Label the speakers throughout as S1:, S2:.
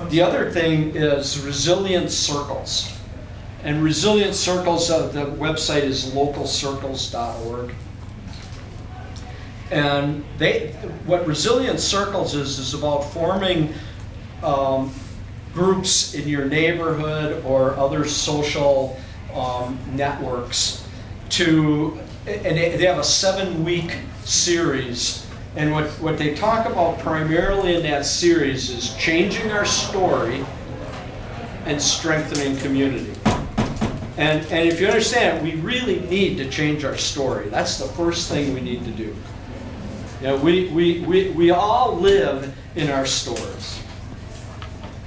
S1: The other thing is resilient circles. And resilient circles, the website is localcircles.org. And what resilient circles is about forming groups in your neighborhood or other social networks and they have a 7-week series. And what they talk about primarily in that series is changing our story and strengthening community. And if you understand, we really need to change our story. That's the first thing we need to do. You know, we all live in our stories.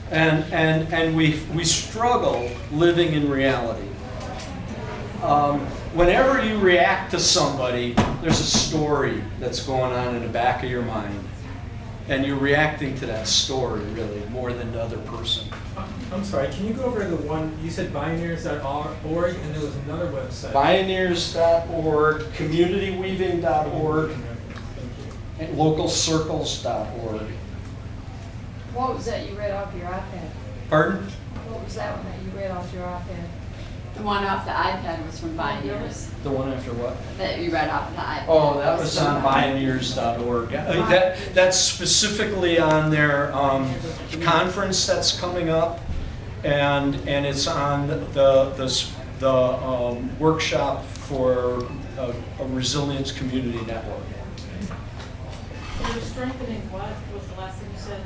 S1: And we struggle living in reality. Whenever you react to somebody, there's a story that's going on in the back of your mind. And you're reacting to that story, really, more than the other person.
S2: I'm sorry, can you go over the one, you said bioneers.org, and there was another website.
S1: Bioneers.org, communityweaving.org, and localcircles.org.
S3: What was that you read off your iPad?
S1: Pardon?
S3: What was that one that you read off your iPad?
S4: The one off the iPad was from Bioneers.
S1: The one after what?
S4: That you read off the iPad.
S1: Oh, that was on bioneers.org. That's specifically on their conference that's coming up, and it's on the workshop for a resilience community network.
S5: You're strengthening what? What was the last thing you said?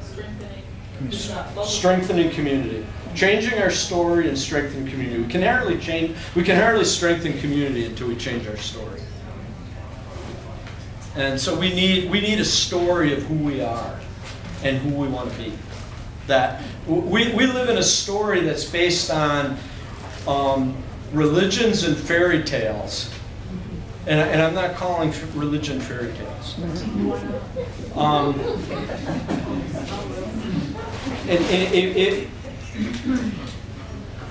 S1: Strengthening community. Changing our story and strengthening community. We can hardly strengthen community until we change our story. And so we need a story of who we are and who we want to be. That we live in a story that's based on religions and fairy tales. And I'm not calling religion fairy tales.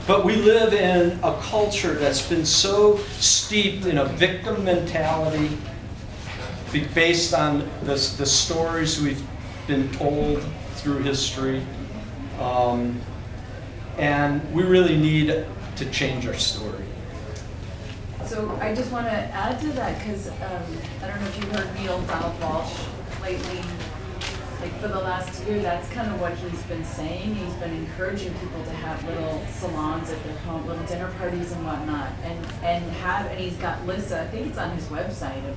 S1: But we live in a culture that's been so steeped in a victim mentality based on the stories we've been told through history. And we really need to change our story.
S6: So I just want to add to that because I don't know if you heard Neil Donald Walsh lately. Like for the last year, that's kind of what he's been saying. He's been encouraging people to have little salons at their home, little dinner parties and whatnot, and he's got lists. I think it's on his website of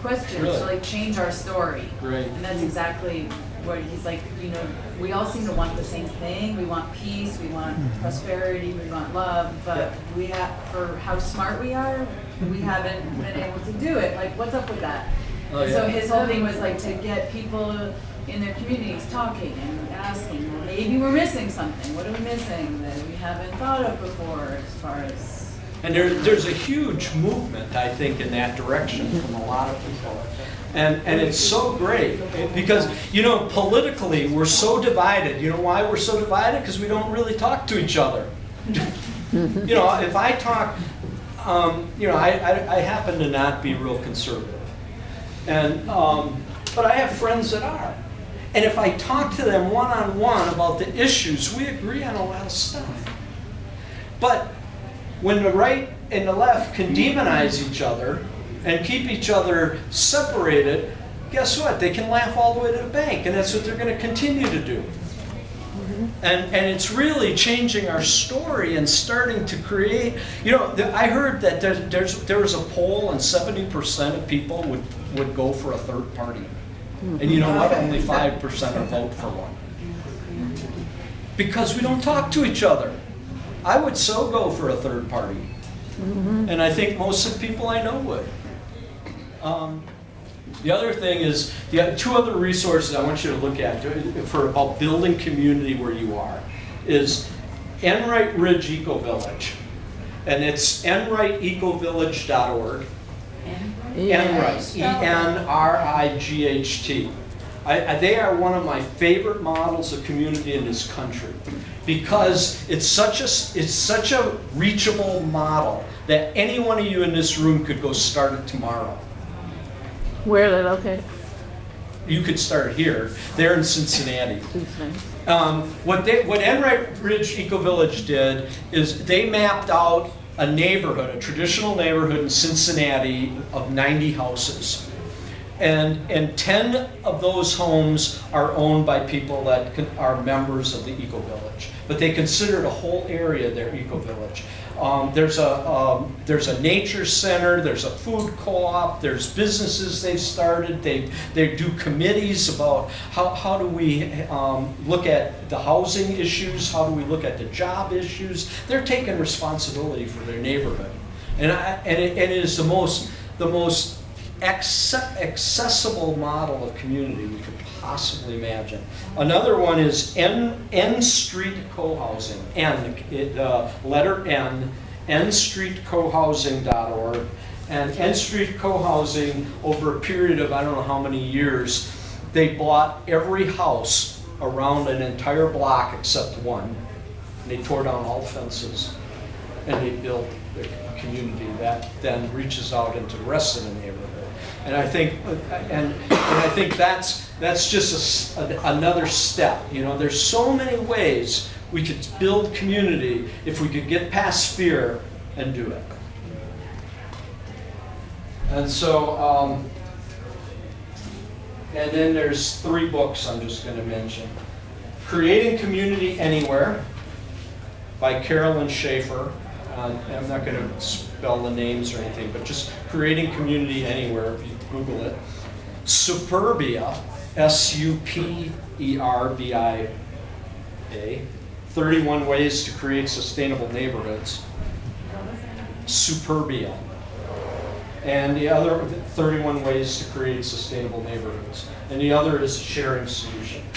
S6: questions
S1: Really?
S6: to like change our story.
S1: Great.
S6: And that's exactly what he's like. You know, we all seem to want the same thing. We want peace. We want prosperity. We want love. But we have, for how smart we are, we haven't been able to do it. Like, what's up with that?
S1: Oh, yeah.
S6: So his whole thing was like to get people in their communities talking and asking, well, maybe we're missing something. What are we missing that we haven't thought of before as far as...
S1: And there's a huge movement, I think, in that direction from a lot of people. And it's so great because, you know, politically we're so divided. You know why we're so divided? Because we don't really talk to each other. You know, if I talk, you know, I happen to not be real conservative. And, but I have friends that are. And if I talk to them one-on-one about the issues, we agree on a lot of stuff. But when the right and the left can demonize each other and keep each other separated, guess what? They can laugh all the way to the bank, and that's what they're going to continue to do. And it's really changing our story and starting to create, you know, I heard that there was a poll and 70% of people would go for a third party. And you know what? Only 5% will vote for one. Because we don't talk to each other. I would so go for a third party. And I think most of the people I know would. The other thing is, the two other resources I want you to look at for about building community where you are is Enright Ridge Eco Village. And it's enrightecovillage.org. Enright, E-N-R-I-G-H-T. They are one of my favorite models of community in this country because it's such a reachable model that any one of you in this room could go start it tomorrow.
S7: Where are they located?
S1: You could start here. They're in Cincinnati. What Enright Ridge Eco Village did is they mapped out a neighborhood, a traditional neighborhood in Cincinnati of 90 houses. And 10 of those homes are owned by people that are members of the Eco Village. But they considered a whole area their Eco Village. There's a nature center, there's a food co-op, there's businesses they've started, they do committees about how do we look at the housing issues, how do we look at the job issues. They're taking responsibility for their neighborhood. And it is the most accessible model of community we could possibly imagine. Another one is N Street Co-housing. Letter N, nstreetcohousing.org. And N Street Co-housing, over a period of I don't know how many years, they bought every house around an entire block except one. They tore down all fences and they built a community that then reaches out into the rest of the neighborhood. And I think, that's just another step. You know, there's so many ways we could build community if we could get past fear and do it. And so, and then there's 3 books I'm just going to mention. Creating Community Anywhere by Carolyn Schaefer. I'm not going to spell the names or anything, but just Creating Community Anywhere, if you Google it. Superbia, Superbia, 31 Ways to Create Sustainable Neighborhoods. Superbia. And the other, 31 Ways to Create Sustainable Neighborhoods. And the other is Sharing Solutions.